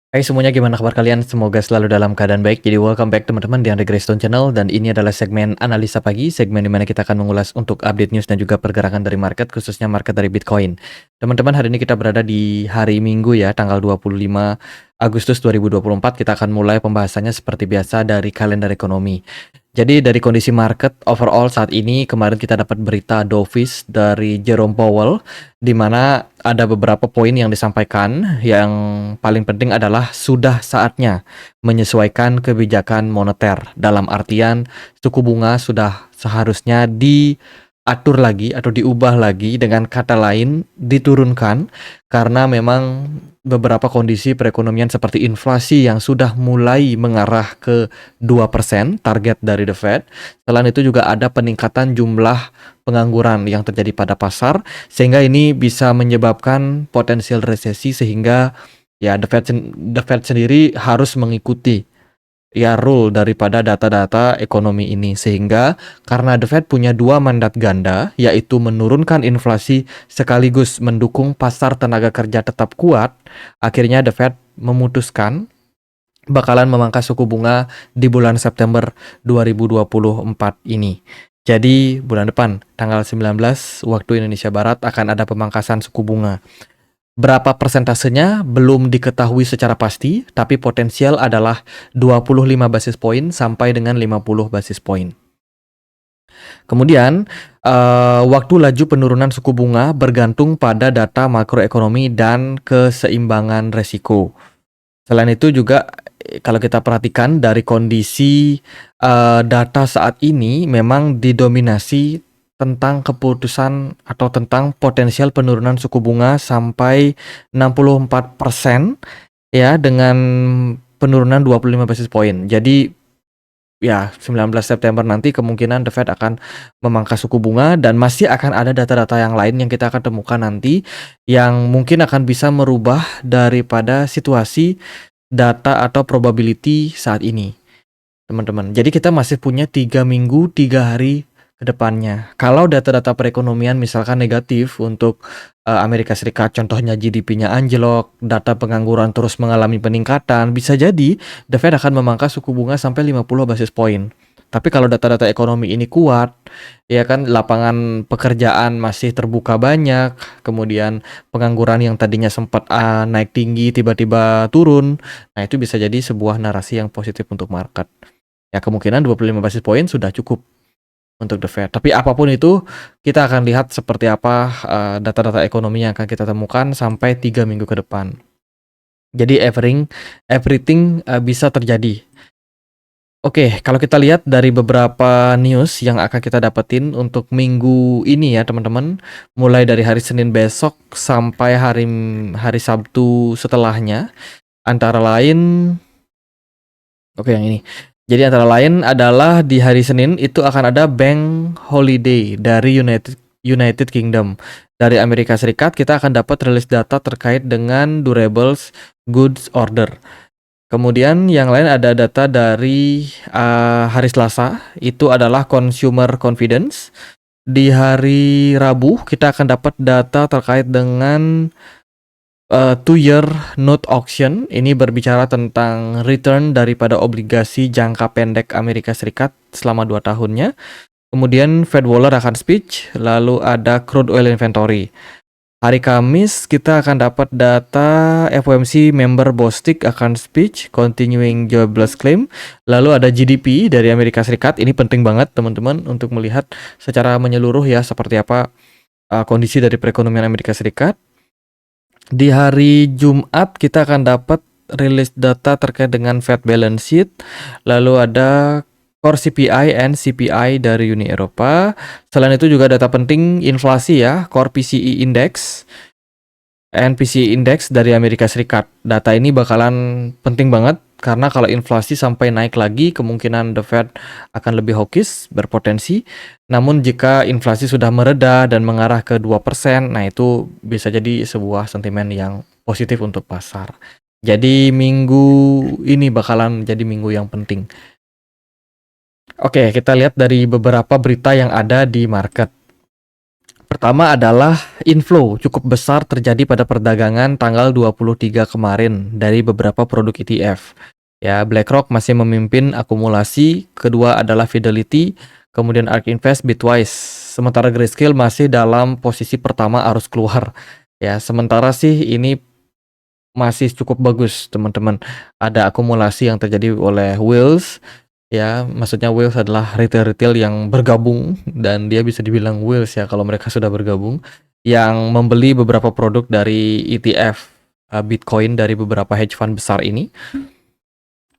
Hai semuanya, gimana kabar kalian? Semoga selalu dalam keadaan baik. Jadi welcome back teman-teman di Andre Greystone Channel, dan ini adalah segmen analisa pagi, segmen dimana kita akan mengulas untuk update news dan juga pergerakan dari market, khususnya market dari Bitcoin. Teman-teman, hari ini kita berada di hari Minggu ya, tanggal 25 Agustus 2024. Kita akan mulai pembahasannya seperti biasa dari kalender ekonomi. Jadi dari kondisi market overall saat ini, kemarin kita dapat berita dovish dari Jerome Powell, di mana ada beberapa poin yang disampaikan. Yang paling penting adalah sudah saatnya menyesuaikan kebijakan moneter. Dalam artian suku bunga sudah seharusnya diatur lagi atau diubah lagi, dengan kata lain diturunkan, karena memang beberapa kondisi perekonomian seperti inflasi yang sudah mulai mengarah ke 2% target dari The Fed. Selain itu juga ada peningkatan jumlah pengangguran yang terjadi pada pasar, sehingga ini bisa menyebabkan potensial resesi, sehingga ya The Fed sendiri harus mengikuti ya rule daripada data-data ekonomi ini. Sehingga karena The Fed punya dua mandat ganda, yaitu menurunkan inflasi sekaligus mendukung pasar tenaga kerja tetap kuat, akhirnya The Fed memutuskan bakalan memangkas suku bunga di bulan September 2024 ini. Jadi bulan depan tanggal 19 waktu Indonesia Barat akan ada pemangkasan suku bunga. Berapa persentasenya belum diketahui secara pasti, tapi potensial adalah 25 basis point sampai dengan 50 basis point. Kemudian, waktu laju penurunan suku bunga bergantung pada data makroekonomi dan keseimbangan resiko. Selain itu juga, kalau kita perhatikan dari kondisi data saat ini, memang didominasi tentang keputusan atau tentang potensial penurunan suku bunga sampai 64% ya, dengan penurunan 25 basis point. Jadi ya 19 September nanti kemungkinan The Fed akan memangkas suku bunga, dan masih akan ada data-data yang lain yang kita akan temukan nanti yang mungkin akan bisa merubah daripada situasi data atau probability saat ini, teman-teman. Jadi kita masih punya 3 minggu 3 hari ke depannya. Kalau data-data perekonomian misalkan negatif untuk Amerika Serikat, contohnya GDP-nya anjlok, data pengangguran terus mengalami peningkatan, bisa jadi The Fed akan memangkas suku bunga sampai 50 basis point. Tapi kalau data-data ekonomi ini kuat, ya kan, lapangan pekerjaan masih terbuka banyak, kemudian pengangguran yang tadinya sempat naik tinggi tiba-tiba turun, nah itu bisa jadi sebuah narasi yang positif untuk market. Ya kemungkinan 25 basis point sudah cukup untuk The Fed. Tapi apapun itu, kita akan lihat seperti apa data-data ekonomi yang akan kita temukan sampai 3 minggu ke depan. Jadi everything bisa terjadi. Oke, kalau kita lihat dari beberapa news yang akan kita dapetin untuk minggu ini ya teman-teman, mulai dari hari Senin besok sampai hari Sabtu setelahnya, antara lain, oke yang ini. Jadi antara lain adalah di hari Senin itu akan ada bank holiday dari United Kingdom. Dari Amerika Serikat kita akan dapat rilis data terkait dengan durables goods order. Kemudian yang lain ada data dari hari Selasa, itu adalah consumer confidence. Di hari Rabu kita akan dapat data terkait dengan 2-year note auction. Ini berbicara tentang return daripada obligasi jangka pendek Amerika Serikat selama 2 tahunnya. Kemudian Fed Waller akan speech, lalu ada crude oil inventory. Hari Kamis kita akan dapat data FOMC member Bostic akan speech, continuing jobless claim. Lalu ada GDP dari Amerika Serikat. Ini penting banget teman-teman untuk melihat secara menyeluruh ya seperti apa kondisi dari perekonomian Amerika Serikat. Di hari Jumat kita akan dapat rilis data terkait dengan Fed balance sheet. Lalu ada core CPI and CPI dari Uni Eropa. Selain itu juga data penting inflasi ya, core PCE index and PCE index dari Amerika Serikat. Data ini bakalan penting banget karena kalau inflasi sampai naik lagi, kemungkinan The Fed akan lebih hawkish, berpotensi. Namun jika inflasi sudah mereda dan mengarah ke 2%, nah itu bisa jadi sebuah sentimen yang positif untuk pasar. Jadi minggu ini bakalan jadi minggu yang penting. Oke, kita lihat dari beberapa berita yang ada di market. Pertama adalah inflow cukup besar terjadi pada perdagangan tanggal 23 kemarin dari beberapa produk ETF. Ya, BlackRock masih memimpin akumulasi, kedua adalah Fidelity, kemudian ARK Invest, Bitwise. Sementara Grayscale masih dalam posisi pertama arus keluar. Ya, sementara sih ini masih cukup bagus, teman-teman. Ada akumulasi yang terjadi oleh Wheels. Ya, maksudnya whales adalah retail-retail yang bergabung dan dia bisa dibilang whales ya kalau mereka sudah bergabung yang membeli beberapa produk dari ETF Bitcoin dari beberapa hedge fund besar ini.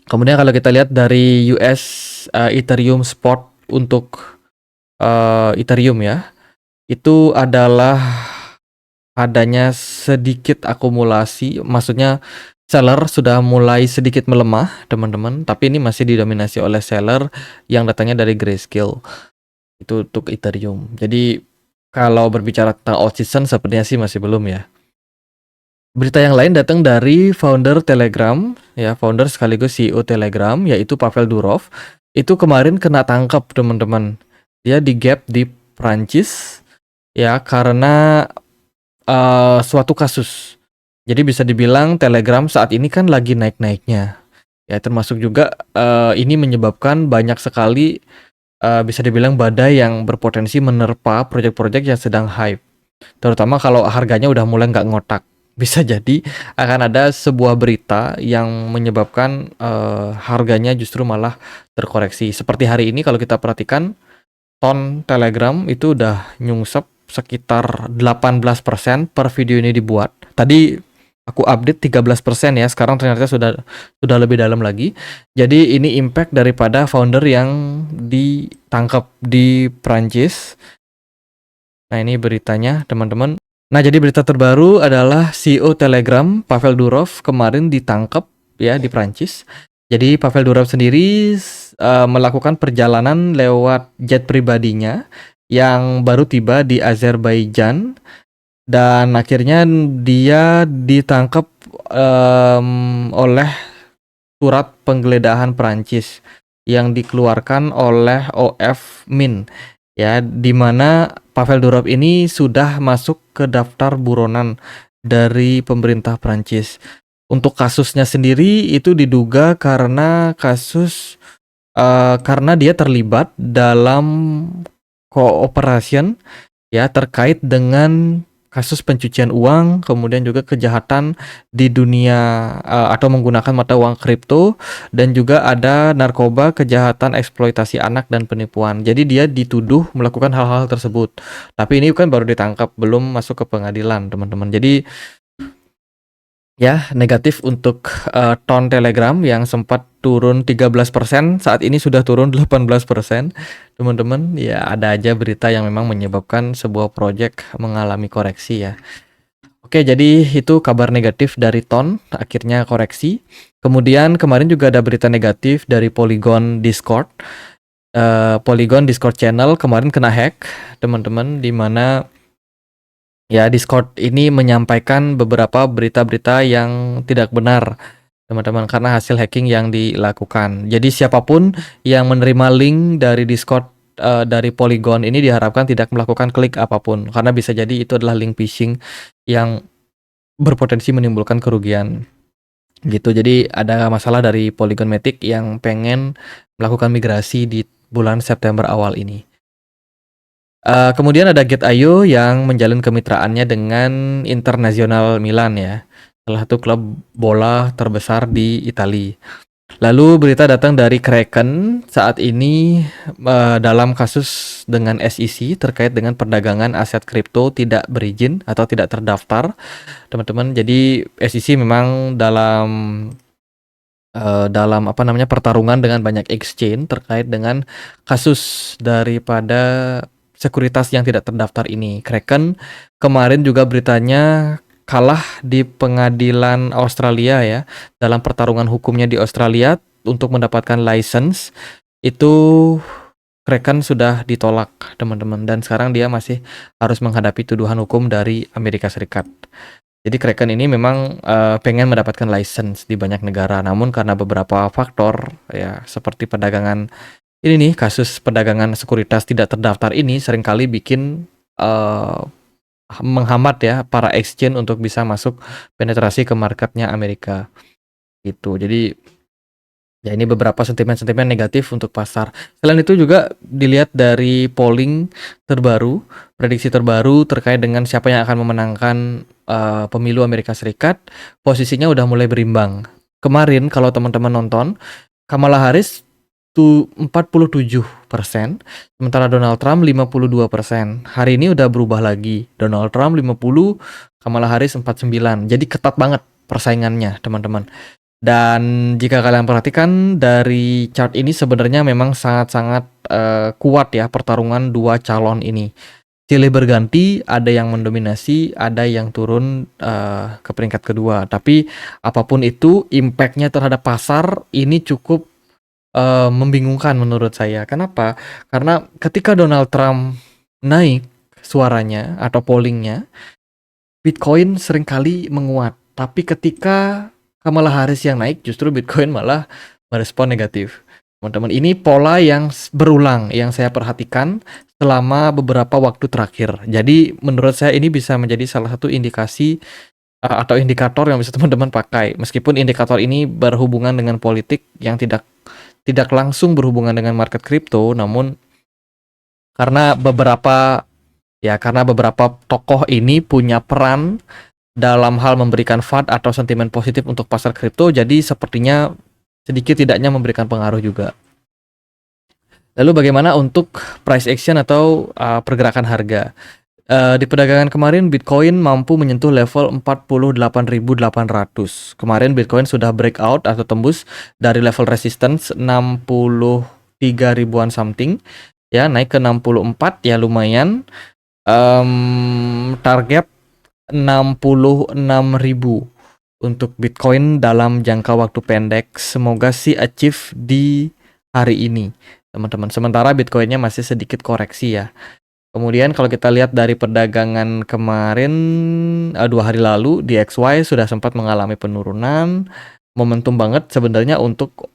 Kemudian kalau kita lihat dari US Ethereum spot untuk Ethereum ya, itu adalah adanya sedikit akumulasi, maksudnya seller sudah mulai sedikit melemah, teman-teman, tapi ini masih didominasi oleh seller yang datangnya dari Grayscale. Itu untuk Ethereum. Jadi kalau berbicara tentang out season sepertinya sih masih belum ya. Berita yang lain datang dari founder Telegram, ya, founder sekaligus CEO Telegram, yaitu Pavel Durov. Itu kemarin kena tangkap, teman-teman. Dia di-gap di Prancis, ya, karena suatu kasus. Jadi bisa dibilang Telegram saat ini kan lagi naik-naiknya. Ya, termasuk juga ini menyebabkan banyak sekali bisa dibilang badai yang berpotensi menerpa proyek-proyek yang sedang hype. Terutama kalau harganya udah mulai nggak ngotak. Bisa jadi akan ada sebuah berita yang menyebabkan harganya justru malah terkoreksi. Seperti hari ini kalau kita perhatikan, ton Telegram itu udah nyungsep sekitar 18% per video ini dibuat. Tadi aku update 13% ya, sekarang ternyata sudah lebih dalam lagi. Jadi ini impact daripada founder yang ditangkap di Prancis. Nah, ini beritanya, teman-teman. Nah, jadi berita terbaru adalah CEO Telegram, Pavel Durov, kemarin ditangkap ya di Prancis. Jadi Pavel Durov sendiri melakukan perjalanan lewat jet pribadinya yang baru tiba di Azerbaijan dan akhirnya dia ditangkap oleh surat penggeledahan Prancis yang dikeluarkan oleh OF Min, ya, di mana Pavel Durov ini sudah masuk ke daftar buronan dari pemerintah Prancis. Untuk kasusnya sendiri itu diduga karena karena dia terlibat dalam cooperation ya terkait dengan kasus pencucian uang, kemudian juga kejahatan di dunia atau menggunakan mata uang kripto, dan juga ada narkoba, kejahatan eksploitasi anak dan penipuan. Jadi dia dituduh melakukan hal-hal tersebut. Tapi ini kan baru ditangkap, belum masuk ke pengadilan, teman-teman. Jadi ya, negatif untuk ton Telegram yang sempat turun 13%, saat ini sudah turun 18%. Teman-teman, ya ada aja berita yang memang menyebabkan sebuah proyek mengalami koreksi ya. Oke, jadi itu kabar negatif dari ton, akhirnya koreksi. Kemudian kemarin juga ada berita negatif dari Polygon Discord. Polygon Discord channel kemarin kena hack, teman-teman, di mana ya, Discord ini menyampaikan beberapa berita-berita yang tidak benar, teman-teman, karena hasil hacking yang dilakukan. Jadi siapapun yang menerima link dari Discord dari Polygon ini diharapkan tidak melakukan klik apapun, karena bisa jadi itu adalah link phishing yang berpotensi menimbulkan kerugian. Gitu. Jadi ada masalah dari Polygon Matic yang pengen melakukan migrasi di bulan September awal ini. Kemudian ada Get.io yang menjalin kemitraannya dengan Internazionale Milan ya, salah satu klub bola terbesar di Italia. Lalu berita datang dari Kraken saat ini dalam kasus dengan SEC terkait dengan perdagangan aset kripto tidak berizin atau tidak terdaftar, teman-teman. Jadi SEC memang dalam pertarungan dengan banyak exchange terkait dengan kasus daripada sekuritas yang tidak terdaftar ini. Kraken kemarin juga beritanya kalah di pengadilan Australia ya, dalam pertarungan hukumnya di Australia untuk mendapatkan license. Itu Kraken sudah ditolak, teman-teman, dan sekarang dia masih harus menghadapi tuduhan hukum dari Amerika Serikat. Jadi Kraken ini memang pengen mendapatkan license di banyak negara, namun karena beberapa faktor ya seperti perdagangan ini nih, kasus perdagangan sekuritas tidak terdaftar ini seringkali bikin eee, menghambat ya para exchange untuk bisa masuk penetrasi ke marketnya Amerika, gitu. Jadi ya ini beberapa sentimen-sentimen negatif untuk pasar. Selain itu juga dilihat dari polling terbaru, prediksi terbaru terkait dengan siapa yang akan memenangkan pemilu Amerika Serikat, posisinya udah mulai berimbang. Kemarin kalau teman-teman nonton, Kamala Harris tuh 47%, sementara Donald Trump 52%. Hari ini udah berubah lagi. Donald Trump 50, Kamala Harris 49. Jadi ketat banget persaingannya, teman-teman. Dan jika kalian perhatikan dari chart ini sebenarnya memang sangat-sangat kuat ya pertarungan dua calon ini. Silih berganti, ada yang mendominasi, ada yang turun ke peringkat kedua. Tapi apapun itu, impact-nya terhadap pasar ini cukup membingungkan menurut saya. Kenapa? Karena ketika Donald Trump naik suaranya atau pollingnya, Bitcoin seringkali menguat. Tapi ketika Kamala Harris yang naik, justru Bitcoin malah merespon negatif. Teman-teman, ini pola yang berulang yang saya perhatikan selama beberapa waktu terakhir. Jadi menurut saya ini bisa menjadi salah satu indikasi atau indikator yang bisa teman-teman pakai. Meskipun indikator ini berhubungan dengan politik yang tidak langsung berhubungan dengan market kripto, namun karena beberapa tokoh ini punya peran dalam hal memberikan FUD atau sentimen positif untuk pasar kripto, jadi sepertinya sedikit tidaknya memberikan pengaruh juga. Lalu bagaimana untuk price action atau pergerakan harga? Di perdagangan kemarin Bitcoin mampu menyentuh level 48.800. Kemarin Bitcoin sudah breakout atau tembus dari level resistance 63 ribuan something, ya naik ke 64, ya lumayan. Target 66.000 untuk Bitcoin dalam jangka waktu pendek. Semoga sih achieve di hari ini, teman-teman. Sementara Bitcoinnya masih sedikit koreksi ya. Kemudian kalau kita lihat dari perdagangan kemarin 2 hari lalu, di XY sudah sempat mengalami penurunan. Momentum banget sebenarnya untuk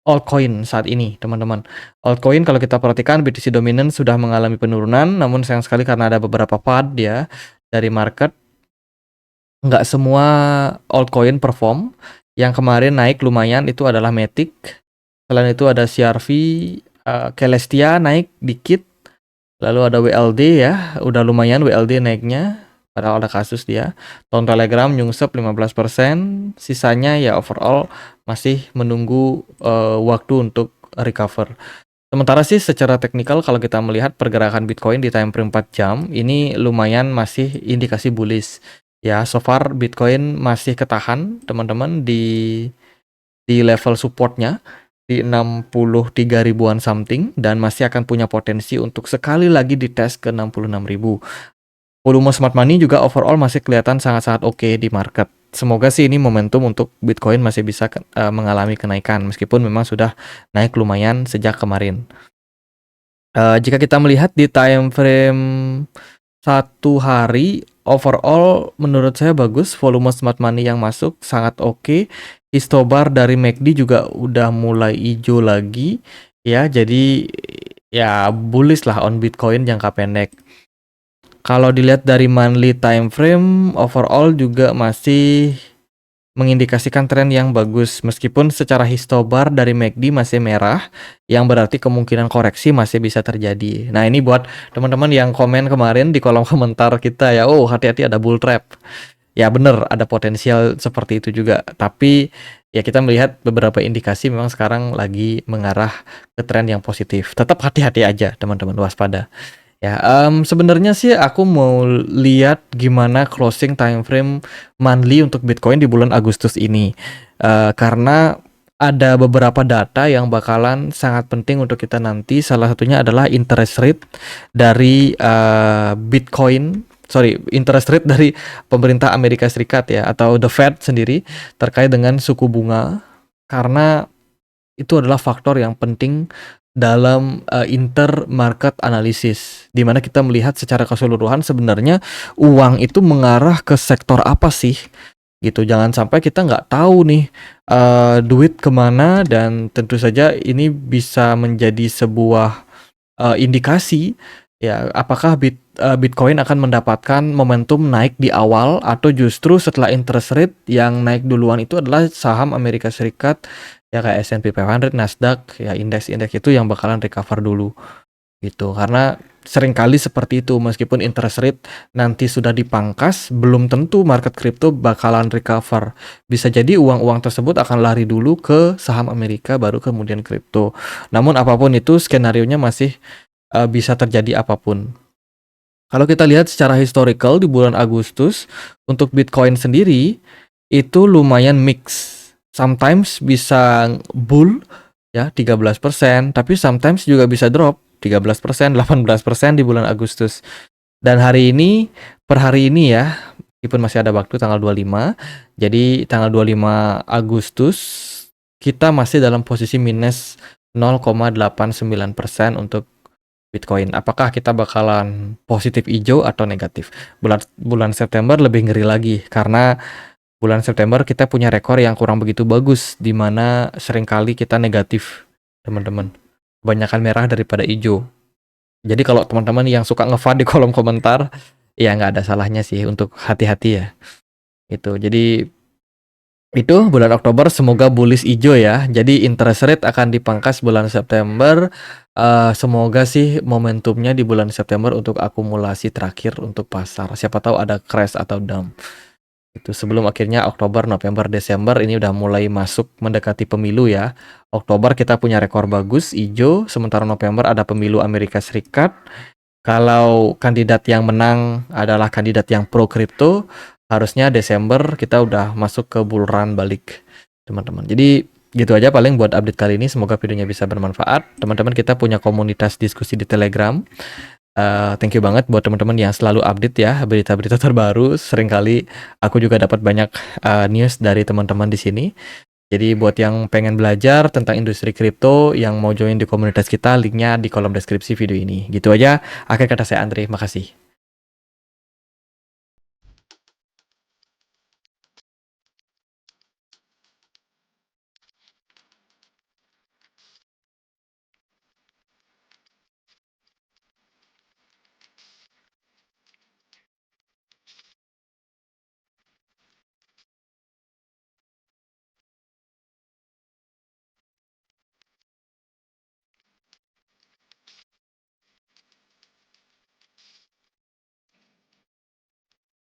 altcoin saat ini, teman-teman. Altcoin kalau kita perhatikan BTC dominant sudah mengalami penurunan, namun sayang sekali karena ada beberapa FUD ya dari market, nggak semua altcoin perform. Yang kemarin naik lumayan itu adalah Matic. Selain itu ada CRV, Celestia naik dikit. Lalu ada WLD ya, udah lumayan WLD naiknya, padahal ada kasus dia. Tone Telegram nyungsep 15%, sisanya ya overall masih menunggu waktu untuk recover. Sementara sih secara teknikal kalau kita melihat pergerakan Bitcoin di time frame 4 jam, ini lumayan masih indikasi bullish. Ya, so far Bitcoin masih ketahan teman-teman di level supportnya di 63 ribuan something dan masih akan punya potensi untuk sekali lagi dites ke 66.000. Volume smart money juga overall masih kelihatan sangat-sangat oke di market. Semoga sih ini momentum untuk Bitcoin masih bisa mengalami kenaikan meskipun memang sudah naik lumayan sejak kemarin. Jika kita melihat di time frame 1 hari, overall menurut saya bagus, volume smart money yang masuk sangat oke. Histobar dari MACD juga udah mulai hijau lagi ya, jadi ya bullish lah on Bitcoin jangka pendek. Kalau dilihat dari monthly time frame, overall juga masih mengindikasikan tren yang bagus meskipun secara histobar dari MACD masih merah, yang berarti kemungkinan koreksi masih bisa terjadi. Nah, ini buat teman-teman yang komen kemarin di kolom komentar kita ya, oh hati-hati ada bull trap. Ya bener, ada potensial seperti itu juga. Tapi ya kita melihat beberapa indikasi memang sekarang lagi mengarah ke tren yang positif. Tetap hati-hati aja teman-teman, waspada. Ya, sebenarnya sih aku mau lihat gimana closing time frame monthly untuk Bitcoin di bulan Agustus ini. Karena ada beberapa data yang bakalan sangat penting untuk kita nanti. Salah satunya adalah interest rate dari interest rate dari pemerintah Amerika Serikat ya, atau the Fed sendiri terkait dengan suku bunga. Karena itu adalah faktor yang penting dalam intermarket analysis, di mana kita melihat secara keseluruhan sebenarnya uang itu mengarah ke sektor apa sih, gitu. Jangan sampai kita nggak tahu nih duit kemana, dan tentu saja ini bisa menjadi sebuah indikasi ya, apakah Bitcoin akan mendapatkan momentum naik di awal atau justru setelah interest rate yang naik duluan itu adalah saham Amerika Serikat ya kayak S&P 500, Nasdaq, ya indeks-indeks itu yang bakalan recover dulu gitu. Karena seringkali seperti itu meskipun interest rate nanti sudah dipangkas, belum tentu market crypto bakalan recover. Bisa jadi uang-uang tersebut akan lari dulu ke saham Amerika baru kemudian kripto. Namun apapun itu skenarionya masih bisa terjadi apapun. Kalau kita lihat secara historical di bulan Agustus untuk Bitcoin sendiri itu lumayan mix. Sometimes bisa bull ya 13%, tapi sometimes juga bisa drop 13%, 18% di bulan Agustus. Dan hari ini per hari ini ya, meskipun masih ada waktu tanggal 25. Jadi tanggal 25 Agustus kita masih dalam posisi minus 0,89% untuk Bitcoin. Apakah kita bakalan positif hijau atau negatif? Bulan September lebih ngeri lagi karena bulan September kita punya rekor yang kurang begitu bagus di mana seringkali kita negatif, teman-teman. Kebanyakan merah daripada hijau. Jadi kalau teman-teman yang suka nge-FAD di kolom komentar, ya nggak ada salahnya sih untuk hati-hati ya. Jadi itu bulan Oktober semoga bullish hijau ya. Jadi interest rate akan dipangkas bulan September. Semoga sih momentumnya di bulan September untuk akumulasi terakhir untuk pasar. Siapa tahu ada crash atau dump. Itu sebelum akhirnya Oktober, November, Desember ini udah mulai masuk mendekati pemilu ya. Oktober kita punya rekor bagus hijau, sementara November ada pemilu Amerika Serikat. Kalau kandidat yang menang adalah kandidat yang pro kripto, harusnya Desember kita udah masuk ke bull run balik, teman-teman. Jadi gitu aja paling buat update kali ini. Semoga videonya bisa bermanfaat. Teman-teman kita punya komunitas diskusi di Telegram. Thank you banget buat teman-teman yang selalu update ya berita-berita terbaru. Seringkali aku juga dapat banyak news dari teman-teman di sini. Jadi buat yang pengen belajar tentang industri kripto, yang mau join di komunitas kita, linknya di kolom deskripsi video ini. Gitu aja. Akhir kata saya Andre, makasih.